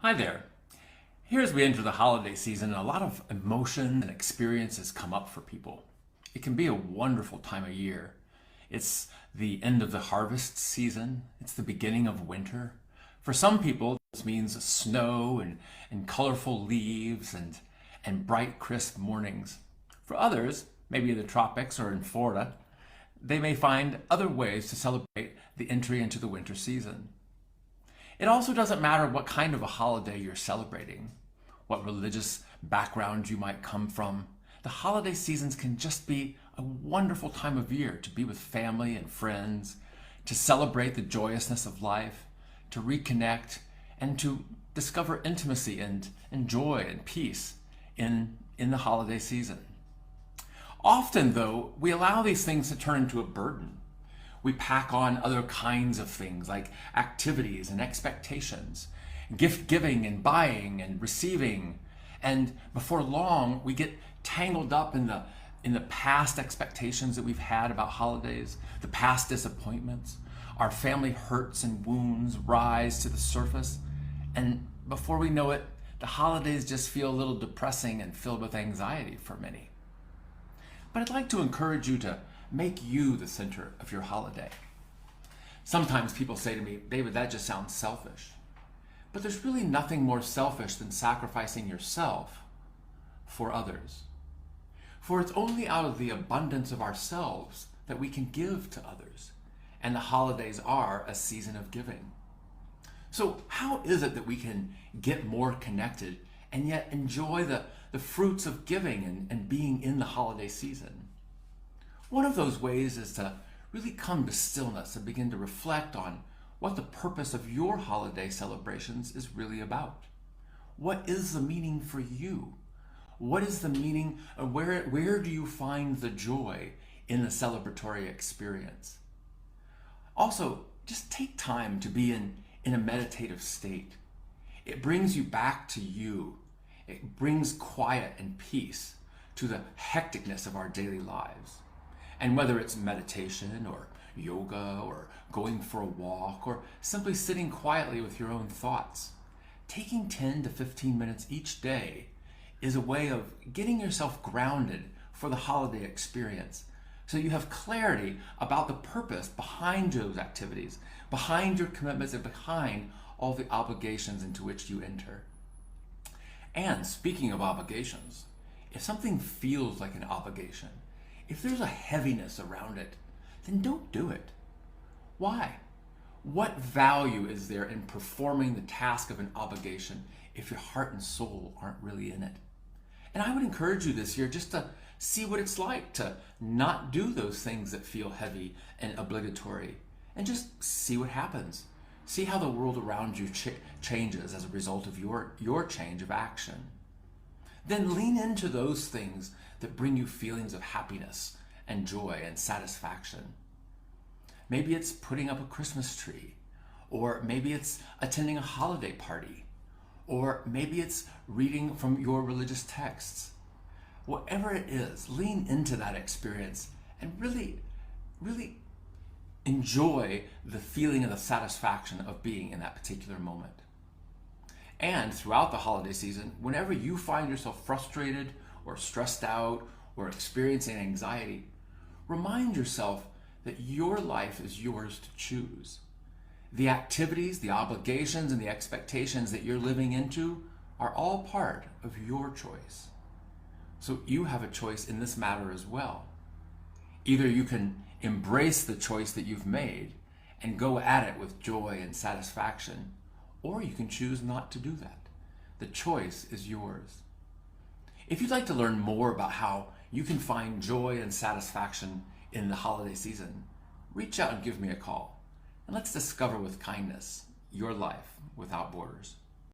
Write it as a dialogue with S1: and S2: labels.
S1: Hi there. Here as we enter the holiday season, a lot of emotion and experiences come up for people. It can be a wonderful time of year. It's the end of the harvest season. It's the beginning of winter. For some people, this means snow and colorful leaves and bright, crisp mornings. For others, maybe in the tropics or in Florida, they may find other ways to celebrate the entry into the winter season. It also doesn't matter what kind of a holiday you're celebrating, what religious background you might come from. The holiday seasons can just be a wonderful time of year to be with family and friends, to celebrate the joyousness of life, to reconnect, and to discover intimacy and joy and peace in the holiday season. Often, though, we allow these things to turn into a burden. We pack on other kinds of things like activities and expectations, gift giving and buying and receiving. And before long, we get tangled up in the past expectations that we've had about holidays, the past disappointments. Our family hurts and wounds rise to the surface. And before we know it, the holidays just feel a little depressing and filled with anxiety for many. But I'd like to encourage you to make you the center of your holiday. Sometimes people say to me, David, that just sounds selfish. But there's really nothing more selfish than sacrificing yourself for others. For it's only out of the abundance of ourselves that we can give to others. And the holidays are a season of giving. So how is it that we can get more connected and yet enjoy the fruits of giving and being in the holiday season? One of those ways is to really come to stillness and begin to reflect on what the purpose of your holiday celebrations is really about. What is the meaning for you? What is the meaning, where do you find the joy in the celebratory experience? Also, just take time to be in a meditative state. It brings you back to you. It brings quiet and peace to the hecticness of our daily lives. And whether it's meditation or yoga or going for a walk or simply sitting quietly with your own thoughts, taking 10 to 15 minutes each day is a way of getting yourself grounded for the holiday experience so you have clarity about the purpose behind those activities, behind your commitments, and behind all the obligations into which you enter. And speaking of obligations, if something feels like an obligation, if there's a heaviness around it, then don't do it. Why? What value is there in performing the task of an obligation if your heart and soul aren't really in it? And I would encourage you this year just to see what it's like to not do those things that feel heavy and obligatory, and just see what happens. See how the world around you changes as a result of your change of action. Then lean into those things that bring you feelings of happiness and joy and satisfaction. Maybe it's putting up a Christmas tree, or maybe it's attending a holiday party, or maybe it's reading from your religious texts. Whatever it is, lean into that experience and really enjoy the feeling and the satisfaction of being in that particular moment. And throughout the holiday season, whenever you find yourself frustrated or stressed out or experiencing anxiety, remind yourself that your life is yours to choose. The activities, the obligations, and the expectations that you're living into are all part of your choice. So you have a choice in this matter as well. Either you can embrace the choice that you've made and go at it with joy and satisfaction, or you can choose not to do that. The choice is yours. If you'd like to learn more about how you can find joy and satisfaction in the holiday season, reach out and give me a call. And let's discover with kindness your life without borders.